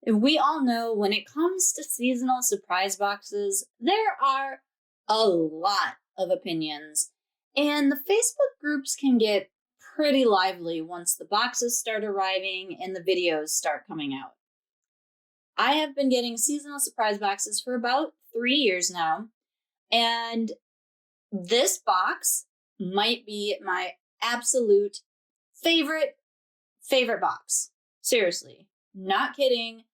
We all know when it comes to seasonal surprise boxes, there are a lot of opinions, and the Facebook groups can get pretty lively once the boxes start arriving and the videos start coming out. I have been getting seasonal surprise boxes for about 3 years now, and this box might be my absolute favorite box. Seriously, not kidding.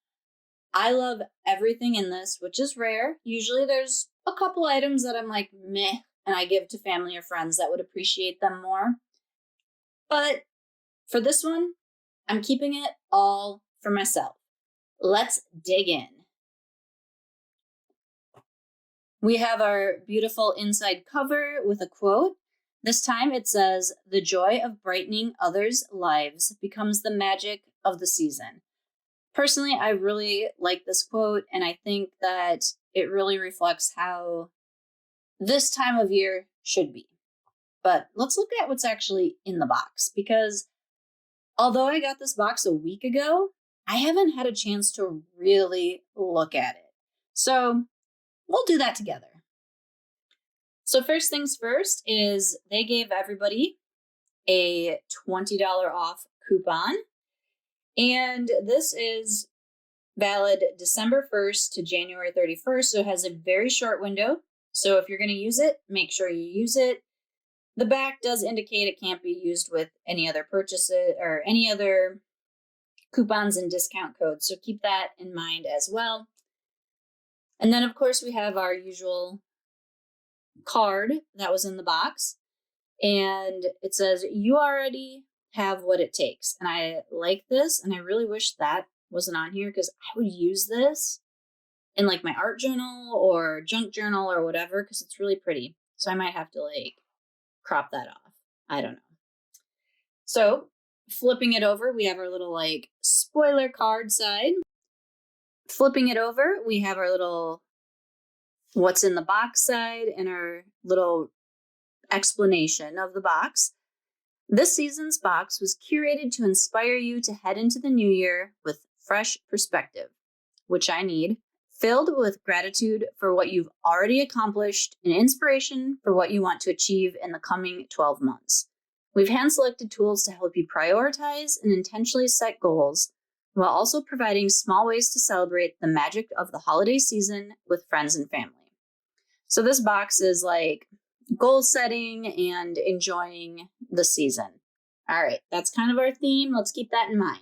I love everything in this, which is rare. Usually there's a couple items that I'm like, meh, and I give to family or friends that would appreciate them more. But for this one, I'm keeping it all for myself. Let's dig in. We have our beautiful inside cover with a quote. This time it says, "The joy of brightening others' lives becomes the magic of the season." Personally, I really like this quote, and I think that it really reflects how this time of year should be. But let's look at what's actually in the box, because although I got this box a week ago, I haven't had a chance to really look at it. So we'll do that together. So first things first is they gave everybody a $20 off coupon. And this is valid December 1st to January 31st. So it has a very short window. So if you're going to use it, make sure you use it. The back does indicate it can't be used with any other purchases or any other coupons and discount codes. So keep that in mind as well. And then, of course, we have our usual card that was in the box. And it says, "You already have what it takes." And I like this. And I really wish that wasn't on here, because I would use this in like my art journal or junk journal or whatever, because it's really pretty. So I might have to like crop that off. I don't know. So flipping it over, we have our little like spoiler card side. Flipping it over, we have our little what's in the box side and our little explanation of the box. This season's box was curated to inspire you to head into the new year with fresh perspective, which I need, filled with gratitude for what you've already accomplished and inspiration for what you want to achieve in the coming 12 months. We've hand-selected tools to help you prioritize and intentionally set goals, while also providing small ways to celebrate the magic of the holiday season with friends and family. So this box is like goal setting and enjoying the season. All right, that's kind of our theme. Let's keep that in mind.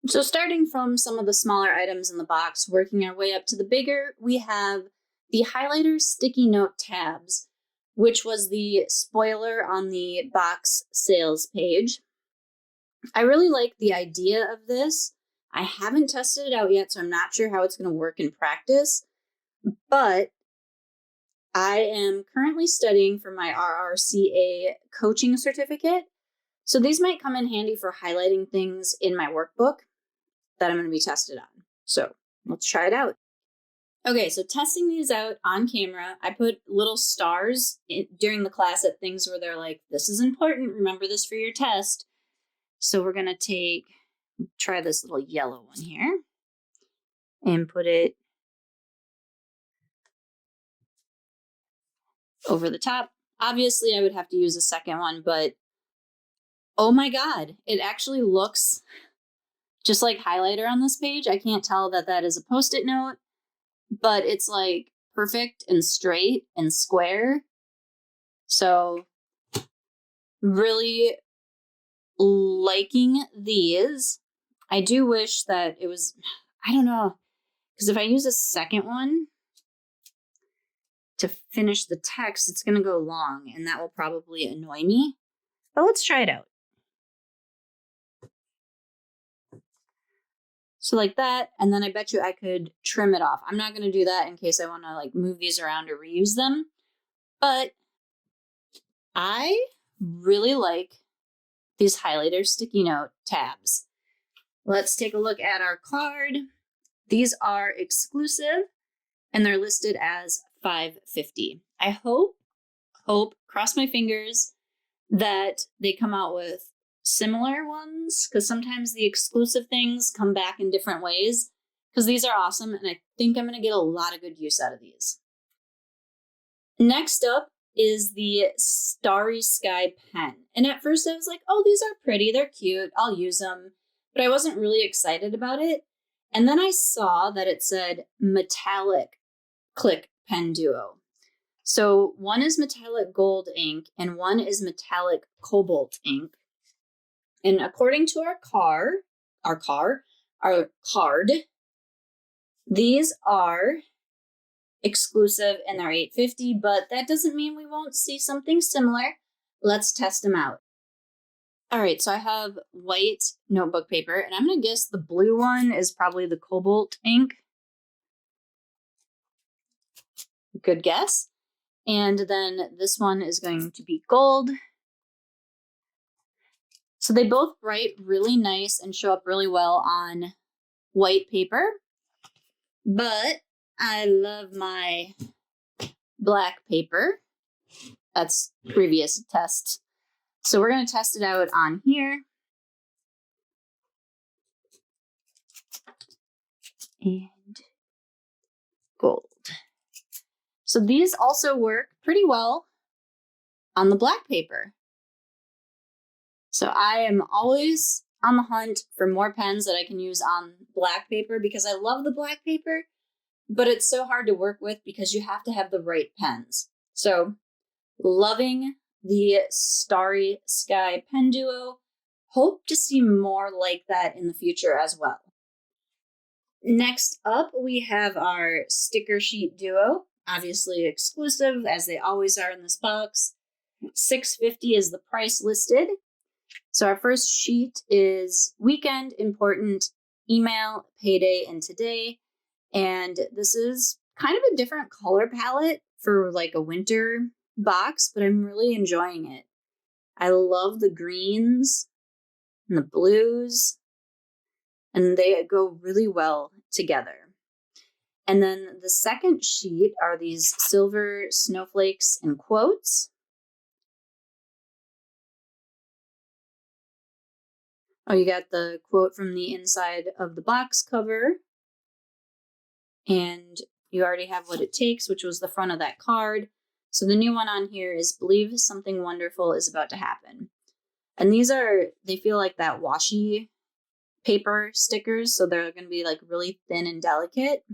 So starting from some of the smaller items in the box, working our way up to the bigger, we have the highlighter sticky note tabs, which was the spoiler on the box sales page. I really like the idea of this. I haven't tested it out yet, so I'm not sure how it's going to work in practice, but I am currently studying for my RRCA coaching certificate. So these might come in handy for highlighting things in my workbook that I'm going to be tested on. So let's try it out. Okay, so testing these out on camera, I put little stars during the class at things where they're like, "This is important, remember this for your test." So we're going to try this little yellow one here and put it over the top. Obviously, I would have to use a second one, but oh my God, it actually looks just like highlighter on this page. I can't tell that that is a Post-it note, but it's like perfect and straight and square. So really liking these. I do wish that it was, I don't know, because if I use a second one to finish the text, it's going to go long and that will probably annoy me. But let's try it out. So like that, and then I bet you I could trim it off. I'm not going to do that in case I want to like move these around or reuse them. But I really like these highlighter sticky note tabs. Let's take a look at our card. These are exclusive and they're listed as $5.50. I hope, cross my fingers, that they come out with similar ones, because sometimes the exclusive things come back in different ways, because these are awesome, and I think I'm going to get a lot of good use out of these. Next up is the Starry Sky pen. And at first I was like, oh, these are pretty, they're cute, I'll use them. But I wasn't really excited about it. And then I saw that it said metallic click pen duo. So one is metallic gold ink and one is metallic cobalt ink. And according to our card, these are exclusive and they're $8.50, but that doesn't mean we won't see something similar. Let's test them out. All right, so I have white notebook paper, and I'm going to guess the blue one is probably the cobalt ink. Good guess. And then this one is going to be gold. So they both write really nice and show up really well on white paper, but I love my black paper. That's previous tests. So we're going to test it out on here. And gold. So these also work pretty well on the black paper. So I am always on the hunt for more pens that I can use on black paper because I love the black paper, but it's so hard to work with because you have to have the right pens. So loving the Starry Sky pen duo. Hope to see more like that in the future as well. Next up, we have our sticker sheet duo, obviously exclusive as they always are in this box. $6.50 is the price listed. So our first sheet is weekend, important, email, payday, and today. And this is kind of a different color palette for like a winter box, but I'm really enjoying it. I love the greens and the blues, and they go really well together. And then the second sheet are these silver snowflakes and quotes. Oh, you got the quote from the inside of the box cover. And you already have what it takes, which was the front of that card. So the new one on here is believe something wonderful is about to happen. And they feel like that washi paper stickers. So they're going to be like really thin and delicate.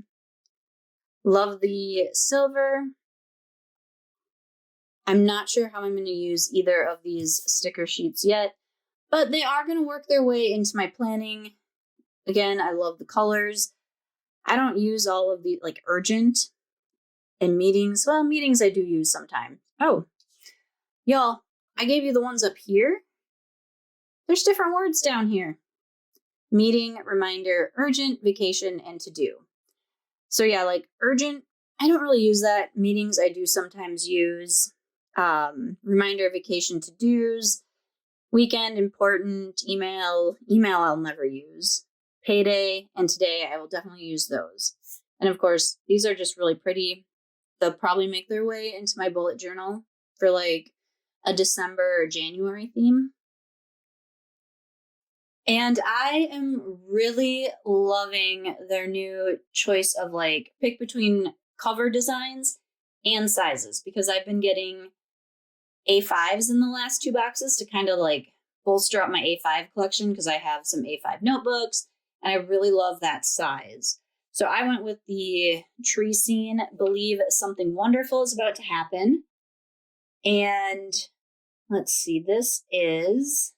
Love the silver. I'm not sure how I'm going to use either of these sticker sheets yet, but they are going to work their way into my planning. Again, I love the colors. I don't use all of the like urgent and meetings. Well, meetings I do use sometimes. Oh, y'all, I gave you the ones up here. There's different words down here. Meeting, reminder, urgent, vacation, and to do. So yeah, like urgent, I don't really use that. Meetings I do sometimes use. Reminder, vacation, to do's. Weekend, important, email I'll never use. Payday and today I will definitely use those. And of course, these are just really pretty. They'll probably make their way into my bullet journal for like a December or January theme. And I am really loving their new choice of like pick between cover designs and sizes, because I've been getting A5s in the last two boxes to kind of like bolster up my A5 collection because I have some A5 notebooks and I really love that size. So I went with the tree scene, believe something wonderful is about to happen. And let's see, this is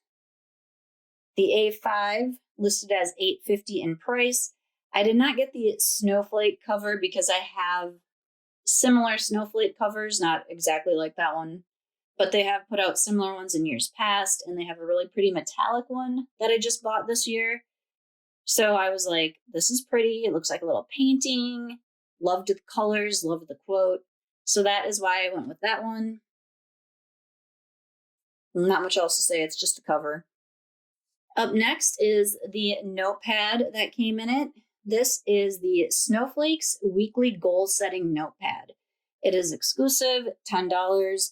the A5 listed as $8.50 in price. I did not get the snowflake cover because I have similar snowflake covers, not exactly like that one, but they have put out similar ones in years past, and they have a really pretty metallic one that I just bought this year. So I was like, this is pretty. It looks like a little painting. Loved the colors, loved the quote. So that is why I went with that one. Not much else to say. It's just a cover. Up next is the notepad that came in it. This is the Snowflakes Weekly Goal Setting Notepad. It is exclusive, $10,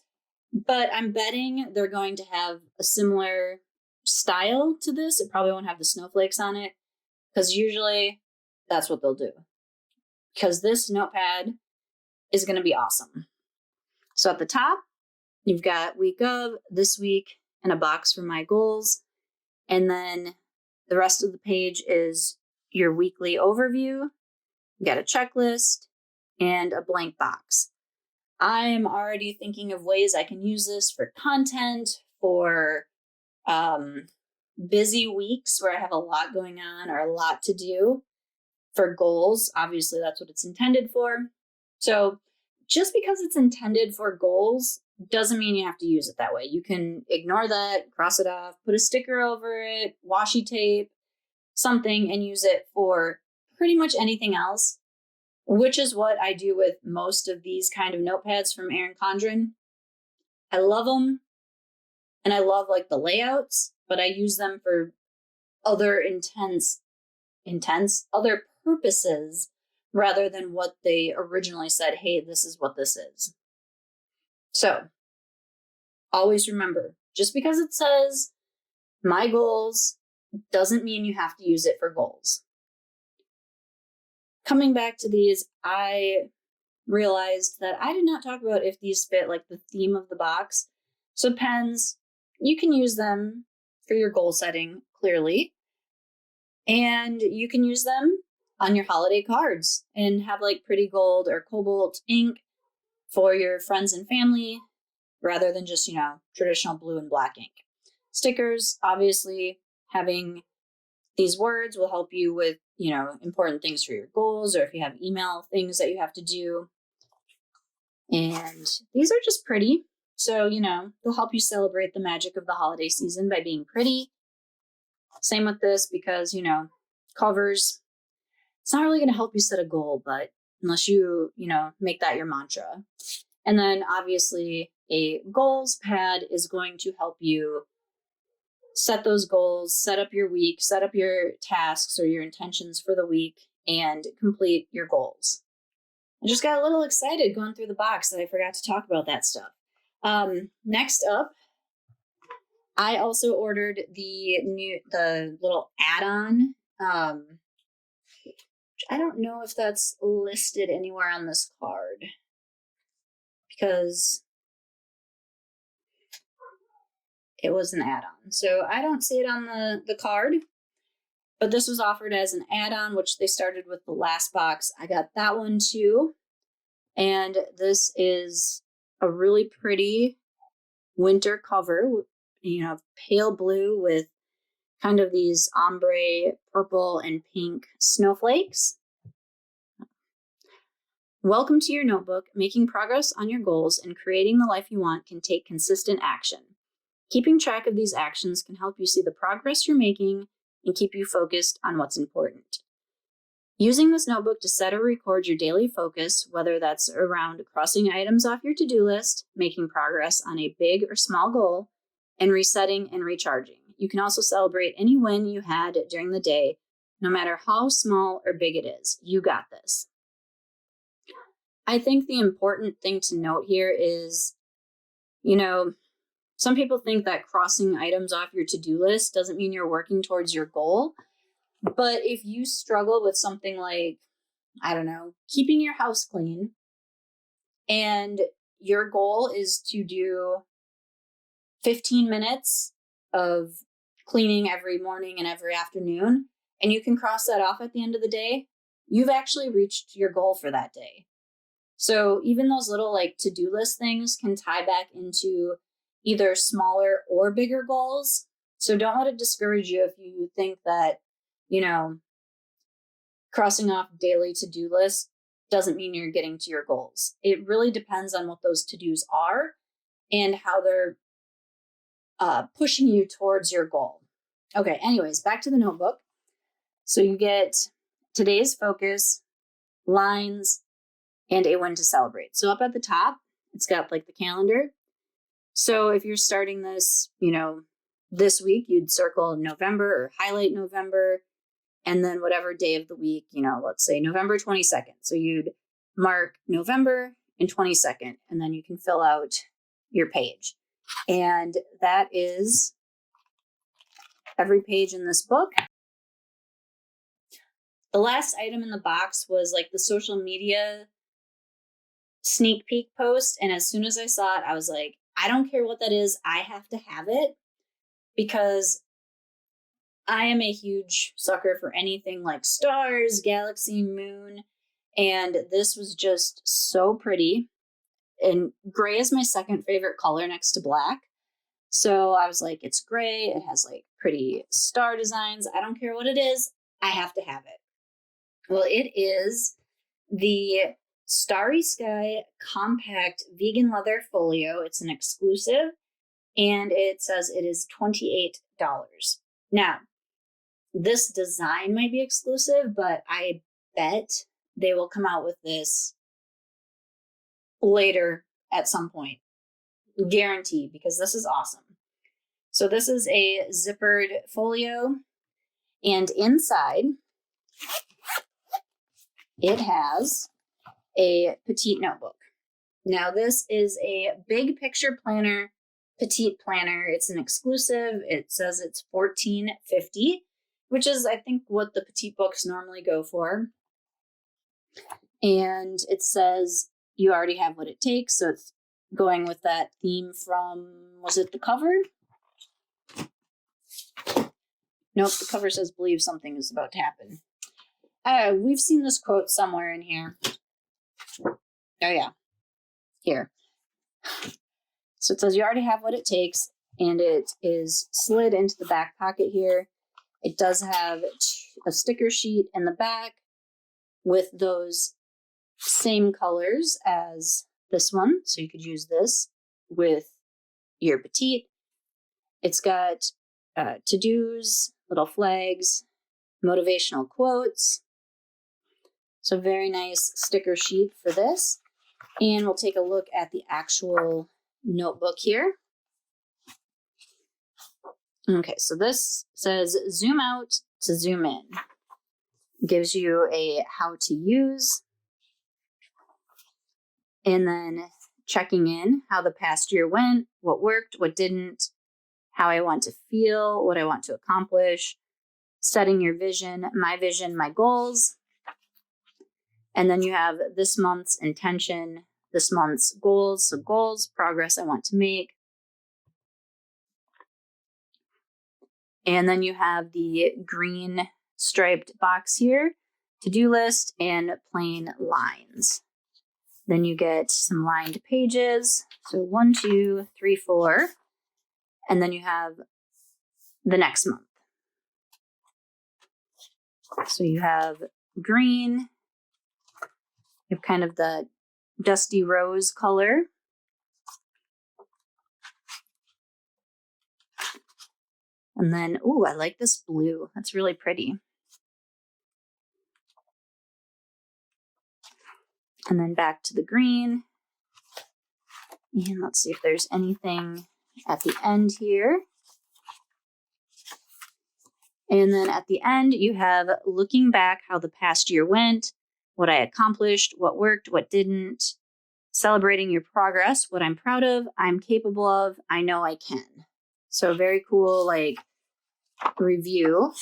but I'm betting they're going to have a similar style to this. It probably won't have the snowflakes on it, because usually that's what they'll do. Because this notepad is going to be awesome. So at the top, you've got week of, this week, and a box for my goals. And then the rest of the page is your weekly overview. You got a checklist and a blank box. I am already thinking of ways I can use this for content, for busy weeks where I have a lot going on or a lot to do. For goals, obviously that's what it's intended for. So just because it's intended for goals doesn't mean you have to use it that way. You can ignore that, cross it off, put a sticker over it, washi tape, something, and use it for pretty much anything else, which is what I do with most of these kind of notepads from Erin Condren. I love them, and I love like the layouts, but I use them for other other purposes rather than what they originally said, hey, this is what this is. So always remember, just because it says my goals doesn't mean you have to use it for goals. Coming back to these, I realized that I did not talk about if these fit like the theme of the box. So pens, you can use them for your goal setting, clearly. And you can use them on your holiday cards and have like pretty gold or cobalt ink for your friends and family rather than just, traditional blue and black ink. Stickers, obviously, having these words will help you with, important things for your goals, or if you have email things that you have to do. And these are just pretty. So, they'll help you celebrate the magic of the holiday season by being pretty. Same with this because, covers, it's not really going to help you set a goal, but unless you, make that your mantra. And then obviously a goals pad is going to help you set those goals, set up your week, set up your tasks or your intentions for the week, and complete your goals. I just got a little excited going through the box that I forgot to talk about that stuff. Next up, I also ordered the little add-on. I don't know if that's listed anywhere on this card because it was an add-on. So I don't see it on the card, but this was offered as an add-on, which they started with the last box. I got that one too. And this is a really pretty winter cover, pale blue with kind of these ombre purple and pink snowflakes. Welcome to your notebook. Making progress on your goals and creating the life you want can take consistent action. Keeping track of these actions can help you see the progress you're making and keep you focused on what's important. Using this notebook to set or record your daily focus, whether that's around crossing items off your to-do list, making progress on a big or small goal, and resetting and recharging. You can also celebrate any win you had during the day, no matter how small or big it is. You got this. I think the important thing to note here is, some people think that crossing items off your to-do list doesn't mean you're working towards your goal. But if you struggle with something like, keeping your house clean, and your goal is to do 15 minutes of cleaning every morning and every afternoon, and you can cross that off at the end of the day, you've actually reached your goal for that day. So even those little to-do list things can tie back into either smaller or bigger goals. So don't let it discourage you if you think that, crossing off daily to-do lists doesn't mean you're getting to your goals. It really depends on what those to-dos are and how they're pushing you towards your goal. Okay, anyways, back to the notebook. So you get today's focus, lines, and a win to celebrate. So up at the top, it's got the calendar. So if you're starting this, this week, you'd circle November or highlight November, and then whatever day of the week, let's say November 22nd. So you'd mark November and 22nd, and then you can fill out your page. And that is every page in this book. The last item in the box was like the social media sneak peek post. And as soon as I saw it, I was like, I don't care what that is. I have to have it because I am a huge sucker for anything like stars, galaxy, moon. And this was just so pretty. And gray is my second favorite color next to black. So I was like, it's gray. It has like pretty star designs. I don't care what it is. I have to have it. Well, it is the Starry Sky Compact Vegan Leather Folio. It's an exclusive, and it says it is $28. Now, this design might be exclusive, but I bet they will come out with this later at some point. Guaranteed, because this is awesome. So this is a zippered folio, and inside it has a Petite notebook. Now this is a big picture planner, Petite planner. It's an exclusive. It says it's $14.50, which is I think what the Petite books normally go for. And it says you already have what it takes, so it's going with that theme from, was it the cover? Nope, the cover says believe something is about to happen. We've seen this quote somewhere in here. Oh yeah, here. So it says you already have what it takes, and it is slid into the back pocket here. It does have a sticker sheet in the back with those same colors as this one. So you could use this with your Petite. It's got to-dos, little flags, motivational quotes. So very nice sticker sheet for this. And we'll take a look at the actual notebook here. Okay, so this says zoom out to zoom in. Gives you a how to use. And then checking in how the past year went, what worked, what didn't, how I want to feel, what I want to accomplish, setting your vision, my goals. And then you have this month's intention, this month's goals. So goals, progress I want to make. And then you have the green striped box here, to-do list, and plain lines. Then you get some lined pages. So 1, 2, 3, 4. And then you have the next month. So you have green. You have kind of the dusty rose color. And then, ooh, I like this blue. That's really pretty. And then back to the green. And let's see if there's anything at the end here. And then at the end, you have looking back how the past year went, what I accomplished, what worked, what didn't, celebrating your progress, what I'm proud of, I'm capable of, I know I can. So very cool, like, review.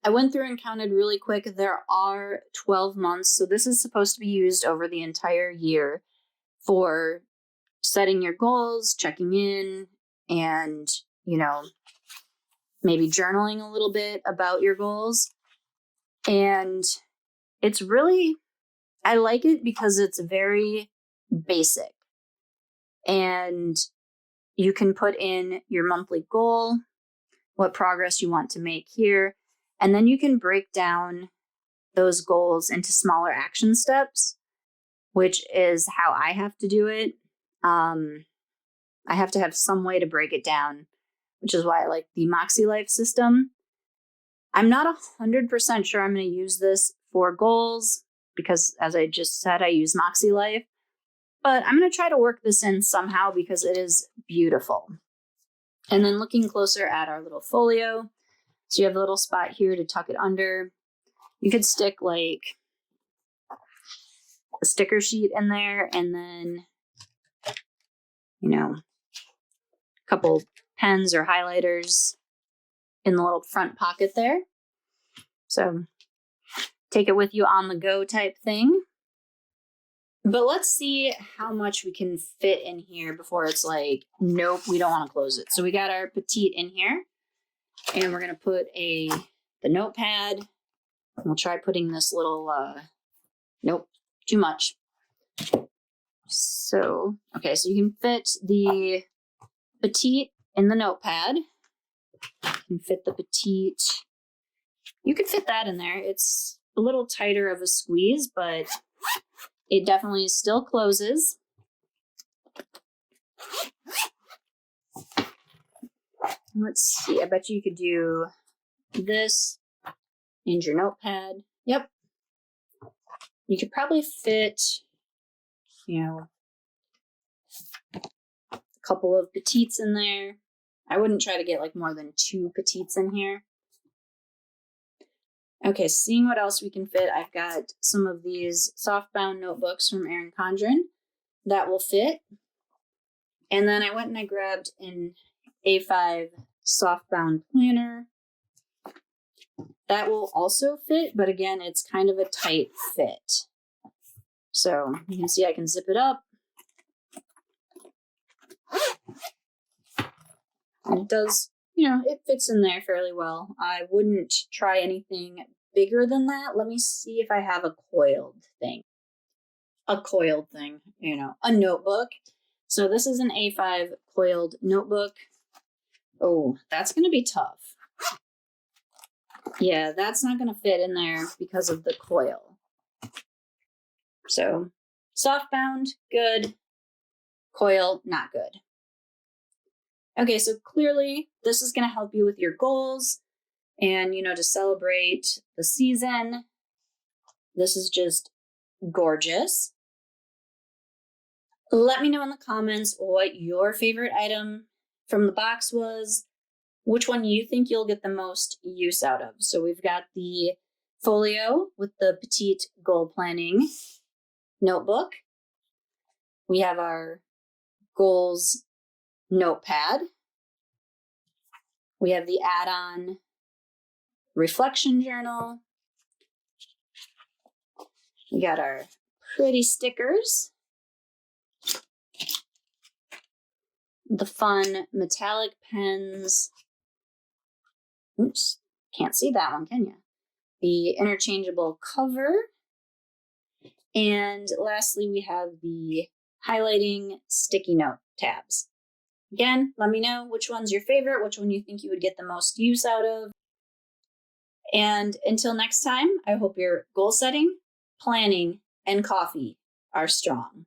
I went through and counted really quick. There are 12 months, so this is supposed to be used over the entire year for setting your goals, checking in, and, you know, maybe journaling a little bit about your goals. And it's really, I like it because it's very basic. And you can put in your monthly goal, what progress you want to make here, and then you can break down those goals into smaller action steps, which is how I have to do it. I have to have some way to break it down, which is why I like the Moxie Life system. I'm not 100% sure I'm going to use this for goals because, as I just said, I use Moxie Life. But I'm going to try to work this in somehow because it is beautiful. And then looking closer at our little folio. So you have a little spot here to tuck it under. You could stick like a sticker sheet in there and then, you know, a couple pens or highlighters in the little front pocket there. So take it with you on the go type thing. But let's see how much we can fit in here before it's like, nope, we don't want to close it. So we got our Petite in here, and we're going to put the Notepad. We'll try putting this little, nope, too much. So, okay, so you can fit the Petite in the Notepad. You can fit the Petite. You could fit that in there. It's a little tighter of a squeeze, but it definitely still closes. Let's see. I bet you could do this in your Notepad. Yep. You could probably fit, a couple of Petites in there. I wouldn't try to get like more than 2 Petites in here. Okay, seeing what else we can fit, I've got some of these softbound notebooks from Erin Condren that will fit. And then I went and I grabbed an A5 softbound planner. That will also fit, but again, it's kind of a tight fit. So you can see I can zip it up. And it does, it fits in there fairly well. I wouldn't try anything bigger than that. Let me see if I have a coiled thing. A notebook. So this is an A5 coiled notebook. Oh, that's going to be tough. Yeah, that's not going to fit in there because of the coil. So softbound, good. Coil, not good. Okay, so clearly this is going to help you with your goals and, to celebrate the season. This is just gorgeous. Let me know in the comments what your favorite item from the box was, which one you think you'll get the most use out of. So we've got the Folio with the Petite goal planning notebook. We have our goals Notepad. We have the add-on reflection journal. We got our pretty stickers. The fun metallic pens. Oops, can't see that one, can you? The interchangeable cover. And lastly, we have the highlighting sticky note tabs. Again, let me know which one's your favorite, which one you think you would get the most use out of. And until next time, I hope your goal setting, planning, and coffee are strong.